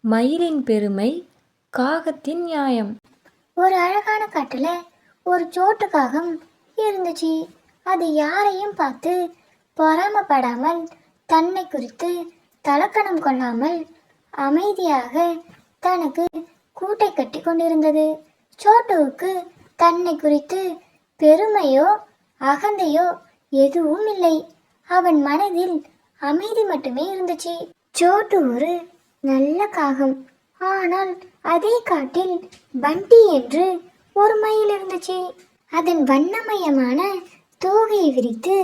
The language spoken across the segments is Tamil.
மயிலின் பெருமை, காகத்தின் நியாயம். ஒரு அழகான காட்டுல ஒரு சோட்டு காகம் இருந்துச்சு. அது யாரையும் பார்த்து பொறாமப்படாமல், தன்னை குறித்து தலக்கணம் கொள்ளாமல் அமைதியாக தனக்கு கூட்டை கட்டி கொண்டிருந்தது. சோட்டுவுக்கு தன்னை குறித்து பெருமையோ அகந்தையோ எதுவும் இல்லை. அவன் மனதில் அமைதி மட்டுமே இருந்துச்சு. சோட்டு ஒரு நல்ல காகம். ஆனால் அதே காட்டில் பண்டி என்று ஒரு மயில் இருந்துச்சு. அதன் வண்ணமயமான தோகையை விரித்து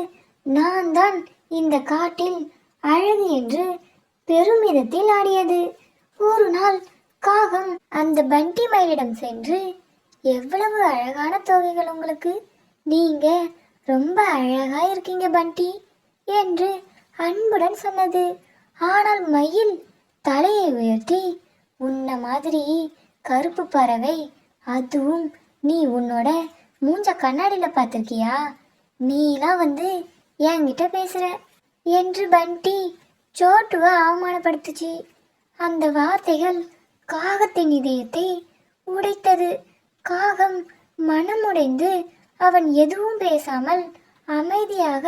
நான் தான் இந்த காட்டில் அழகு என்று பெருமிதத்தில் ஆடியது. ஒரு நாள் காகம் அந்த பண்டி மயிலிடம் சென்று, எவ்வளவு அழகான தோகைகள் உங்களுக்கு, நீங்க ரொம்ப அழகா இருக்கீங்க பண்டி என்று அன்புடன் சொன்னது. ஆனால் மயில் தலையை உயர்த்தி, உன்ன மாதிரி கருப்பு பறவை, அதுவும் நீ உன்னோட மூஞ்ச கண்ணாடியில பார்த்திருக்கியா, நீலாம் வந்து என்கிட்ட பேசுற என்று பண்டி சோட்டுவை அவமானப்படுத்துச்சு. அந்த வார்த்தைகள் காகத்தின் இதயத்தை உடைத்தது. காகம் மனமுடைந்து அவன் எதுவும் பேசாமல் அமைதியாக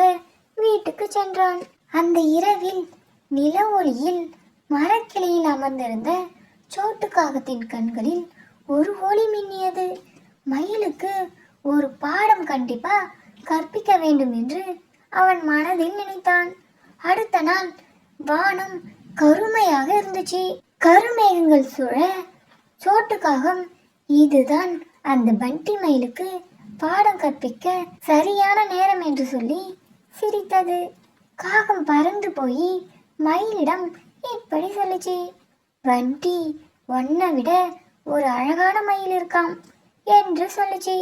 வீட்டுக்கு சென்றான். அந்த இரவில் நில ஒளியில் மரக்கிளையில் அமர்ந்திருந்த சோட்டு காகத்தின் கண்களில் ஒரு ஒளி மின்னியது. மயிலுக்கு ஒரு பாடம் கண்டிப்பா கற்பிக்க வேண்டும் என்று அவன் மனதில் நினைத்தான். அடுத்த நாள் வானம் கருமையாக இருந்துச்சு. கருமேகங்கள் சூழ சோட்டு காகம் இதுதான் அந்த பண்டி மயிலுக்கு பாடம் கற்பிக்க சரியான நேரம் என்று சொல்லி சிரித்தது. காகம் பறந்து போய் மயிலிடம் இப்படி சொல்லிச்சு, பண்டி, உன்னை விட ஒரு அழகான மயில் இருக்காம் என்று சொல்லிச்சு.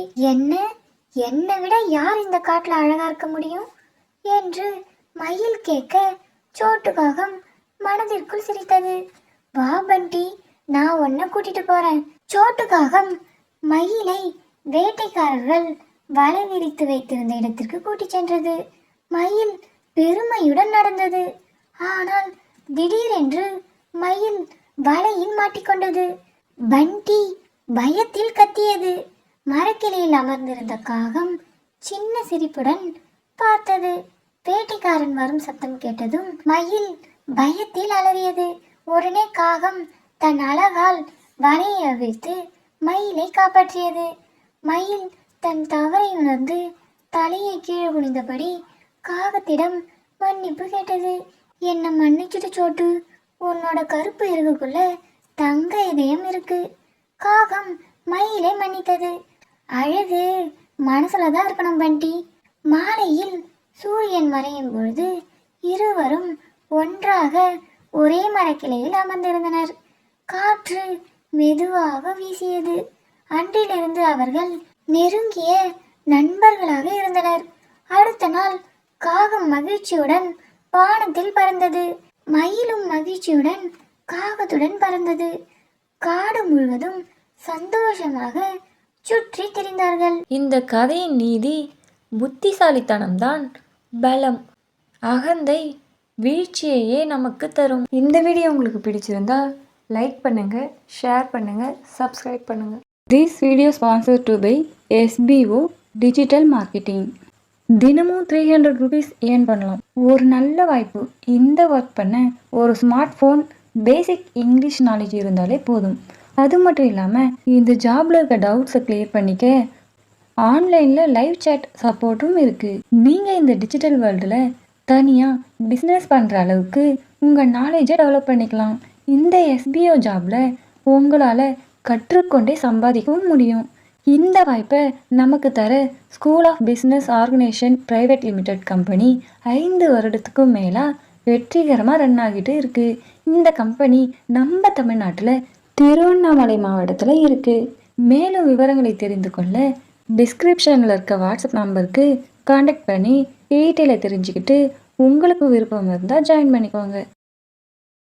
என்னை விட யார் இந்த காட்டுல அழகா இருக்க முடியும் என்று மயில் கேட்க சோட்டு காகம் மனதிற்குள் சிரித்தது. வா பண்டி, நான் உன்னை கூட்டிட்டு போறேன். சோட்டு காகம் மயிலை வேட்டைக்காரர்கள் வலை விரித்து வைத்திருந்த இடத்திற்கு கூட்டி சென்றது. மயில் பெருமையுடன் நடந்தது. ஆனால் திடீரென்று மயில் வலையில் மாட்டிக்கொண்டது. பண்டி பயத்தில் கத்தியது. மரக்கிளையில் அமர்ந்திருந்த காகம் சின்ன சிரிப்புடன் பார்த்தது. வேட்டைக்காரன் வரும் சத்தம் கேட்டதும் மயில் பயத்தில் அலறியது. உடனே காகம் தன் அழகால் வலையை அவிழ்த்து மயிலை காப்பாற்றியது. மயில் தன் தவறை உணர்ந்து தலையை கீழே குனிந்தபடி காகத்திடம் மன்னிப்பு கேட்டது. என்னை மன்னிச்சுட்டு சோட்டு, உன்னோட கருப்பு இருக்குக்குள்ள தங்க இதயம் இருக்கு. காகம் மயிலை மன்னித்தது. அழகு மனசுலதான் இருக்கணும் பண்டி. மாலையில் சூரியன் மறையும் பொழுது இருவரும் ஒன்றாக ஒரே மரக்கிளையில் அமர்ந்திருந்தனர். காற்று மெதுவாக வீசியது. அன்றிலிருந்து அவர்கள் நெருங்கிய நண்பர்களாக இருந்தனர். அடுத்த நாள் காகம் மகிழ்ச்சியுடன் வானத்தில் பறந்தது. மயிலும் மகிழ்ச்சியுடன் காகத்துடன் பறந்தது. காடு முழுவதும் சந்தோஷமாக சுற்றி திரிந்தார்கள். இந்த கதையின் நீதி, புத்திசாலித்தனம்தான் பலம், அகந்தை வீழ்ச்சியையே நமக்கு தரும். இந்த வீடியோ உங்களுக்கு பிடிச்சிருந்தா லைக் பண்ணுங்க, ஷேர் பண்ணுங்க, சப்ஸ்கிரைப் பண்ணுங்க. This video sponsored to by SBO digital marketing. தினமும் 300 rupees ஏர்ன் பண்ணலாம். ஒரு நல்ல வாய்ப்பு. இந்த ஒர்க் பண்ண ஒரு ஸ்மார்ட் ஃபோன், பேசிக் இங்கிலீஷ் நாலேஜ் இருந்தாலே போதும். அது மட்டும் இல்லாமல் இந்த ஜாப்ல இருக்க டவுட்ஸை கிளியர் பண்ணிக்க ஆன்லைனில் லைவ் சேட் சப்போர்ட்டும் இருக்குது. நீங்கள் இந்த டிஜிட்டல் வேர்ல்டில் தனியாக பிஸ்னஸ் பண்ணுற அளவுக்கு உங்கள் நாலேஜை டெவலப் பண்ணிக்கலாம். இந்த SBO ஜாபில் உங்களால் கற்றுக்கொண்டே சம்பாதிக்கவும் முடியும். இந்த வாய்ப்பை நமக்கு தர school of business organisation private limited company 5 வருடத்துக்கும் மேலாக வெற்றிகரமாக ரன் ஆகிட்டு இருக்குது. இந்த கம்பெனி நம்ம தமிழ்நாட்டில் திருவண்ணாமலை மாவட்டத்தில் இருக்குது. மேலும் விவரங்களை தெரிந்து கொள்ள டிஸ்கிரிப்ஷனில் இருக்க வாட்ஸ்அப் நம்பருக்கு கான்டாக்ட் பண்ணி டீட்டெயிலை தெரிஞ்சுக்கிட்டு உங்களுக்கு விருப்பம் இருந்தால் ஜாயின் பண்ணிக்கோங்க.